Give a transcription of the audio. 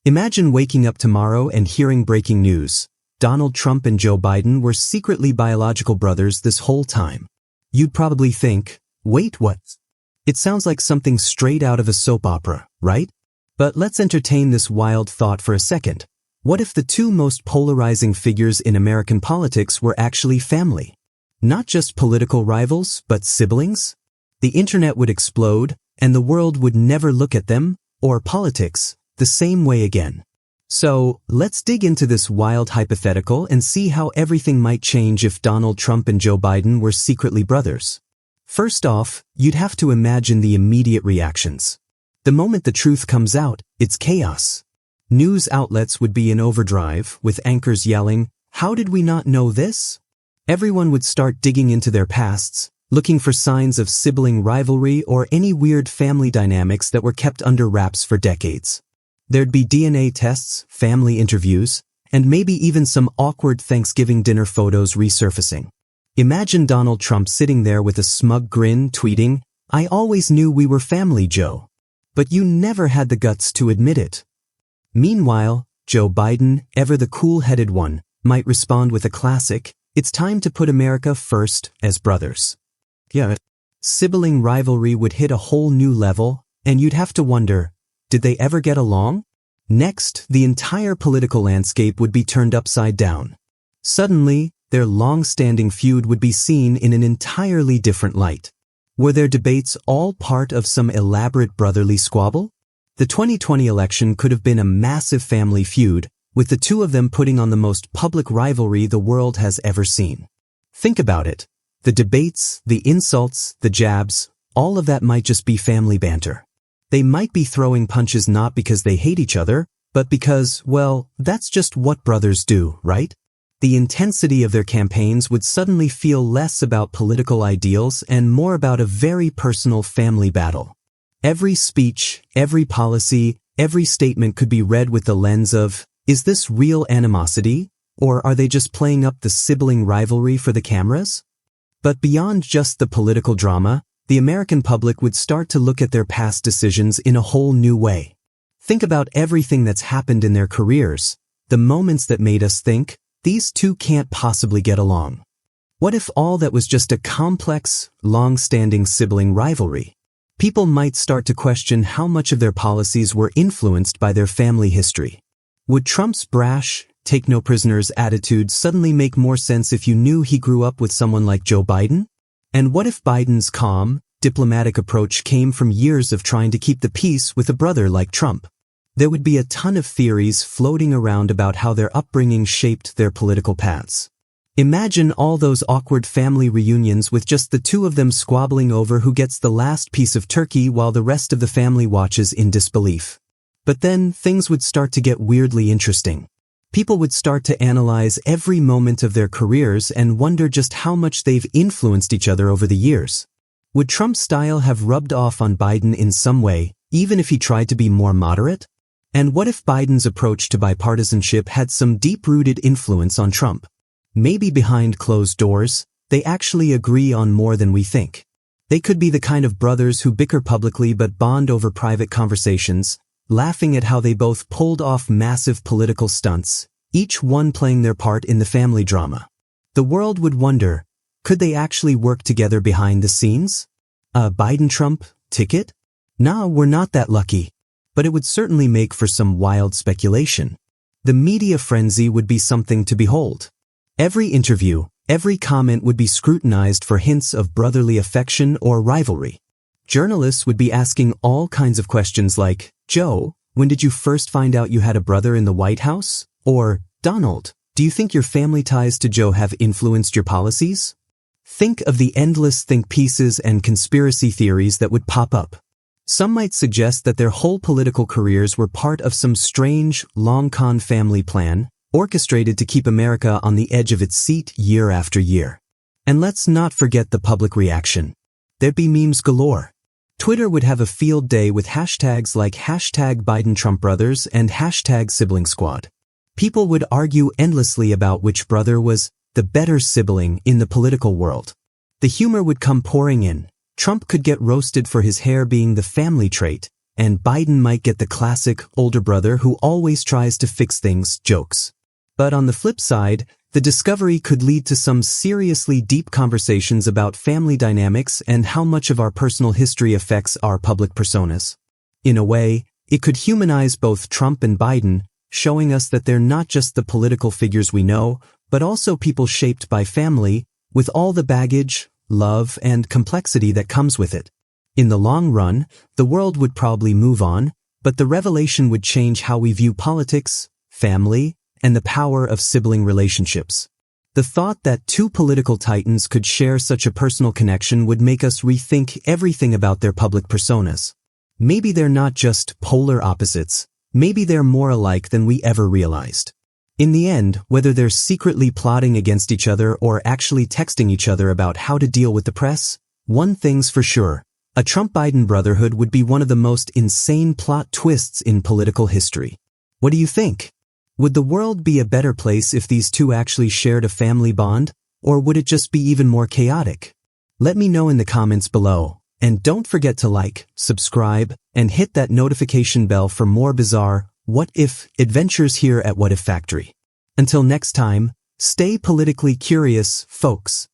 Imagine waking up tomorrow and hearing breaking news. Donald Trump and Joe Biden were secretly biological brothers this whole time. You'd probably think, wait, what? It sounds like something straight out of a soap opera, right? But let's entertain this wild thought for a second. What if the two most polarizing figures in American politics were actually family? Not just political rivals, but siblings? The internet would explode, and the world would never look at them, or politics, the same way again. So, let's dig into this wild hypothetical and see how everything might change if Donald Trump and Joe Biden were secretly brothers. First off, you'd have to imagine the immediate reactions. The moment the truth comes out, it's chaos. News outlets would be in overdrive, with anchors yelling, "How did we not know this?" Everyone would start digging into their pasts, looking for signs of sibling rivalry or any weird family dynamics that were kept under wraps for decades. There'd be DNA tests, family interviews, and maybe even some awkward Thanksgiving dinner photos resurfacing. Imagine Donald Trump sitting there with a smug grin tweeting, "I always knew we were family, Joe. But you never had the guts to admit it." Meanwhile, Joe Biden, ever the cool-headed one, might respond with a classic, "It's time to put America first as brothers." Yeah. Sibling rivalry would hit a whole new level, and you'd have to wonder, did they ever get along? Next, the entire political landscape would be turned upside down. Suddenly, their long-standing feud would be seen in an entirely different light. Were their debates all part of some elaborate brotherly squabble? The 2020 election could have been a massive family feud, with the two of them putting on the most public rivalry the world has ever seen. Think about it. The debates, the insults, the jabs, all of that might just be family banter. They might be throwing punches not because they hate each other, but because, well, that's just what brothers do, right? The intensity of their campaigns would suddenly feel less about political ideals and more about a very personal family battle. Every speech, every policy, every statement could be read with the lens of, is this real animosity, or are they just playing up the sibling rivalry for the cameras? But beyond just the political drama, the American public would start to look at their past decisions in a whole new way. Think about everything that's happened in their careers, the moments that made us think, these two can't possibly get along. What if all that was just a complex, long-standing sibling rivalry? People might start to question how much of their policies were influenced by their family history. Would Trump's brash, take-no-prisoners attitude suddenly make more sense if you knew he grew up with someone like Joe Biden? And what if Biden's calm, diplomatic approach came from years of trying to keep the peace with a brother like Trump? There would be a ton of theories floating around about how their upbringing shaped their political paths. Imagine all those awkward family reunions with just the two of them squabbling over who gets the last piece of turkey while the rest of the family watches in disbelief. But then things would start to get weirdly interesting. People would start to analyze every moment of their careers and wonder just how much they've influenced each other over the years. Would Trump's style have rubbed off on Biden in some way, even if he tried to be more moderate? And what if Biden's approach to bipartisanship had some deep-rooted influence on Trump? Maybe behind closed doors, they actually agree on more than we think. They could be the kind of brothers who bicker publicly but bond over private conversations, laughing at how they both pulled off massive political stunts, each one playing their part in the family drama. The world would wonder, could they actually work together behind the scenes? A Biden-Trump ticket? Nah, we're not that lucky. But it would certainly make for some wild speculation. The media frenzy would be something to behold. Every interview, every comment would be scrutinized for hints of brotherly affection or rivalry. Journalists would be asking all kinds of questions like, "Joe, when did you first find out you had a brother in the White House?" Or, "Donald, do you think your family ties to Joe have influenced your policies?" Think of the endless think pieces and conspiracy theories that would pop up. Some might suggest that their whole political careers were part of some strange, long-con family plan, orchestrated to keep America on the edge of its seat year after year. And let's not forget the public reaction. There'd be memes galore. Twitter would have a field day with hashtags like #BidenTrumpBrothers and #SiblingSquad. People would argue endlessly about which brother was the better sibling in the political world. The humor would come pouring in. Trump could get roasted for his hair being the family trait, and Biden might get the classic older brother who always tries to fix things jokes. But on the flip side, the discovery could lead to some seriously deep conversations about family dynamics and how much of our personal history affects our public personas. In a way, it could humanize both Trump and Biden, showing us that they're not just the political figures we know, but also people shaped by family, with all the baggage, love, and complexity that comes with it. In the long run, the world would probably move on, but the revelation would change how we view politics, family, and the power of sibling relationships. The thought that two political titans could share such a personal connection would make us rethink everything about their public personas. Maybe they're not just polar opposites, maybe they're more alike than we ever realized. In the end, whether they're secretly plotting against each other or actually texting each other about how to deal with the press, one thing's for sure, a Trump-Biden brotherhood would be one of the most insane plot twists in political history. What do you think? Would the world be a better place if these two actually shared a family bond, or would it just be even more chaotic? Let me know in the comments below, and don't forget to like, subscribe, and hit that notification bell for more bizarre, what-if adventures here at What If Factory. Until next time, stay politically curious, folks.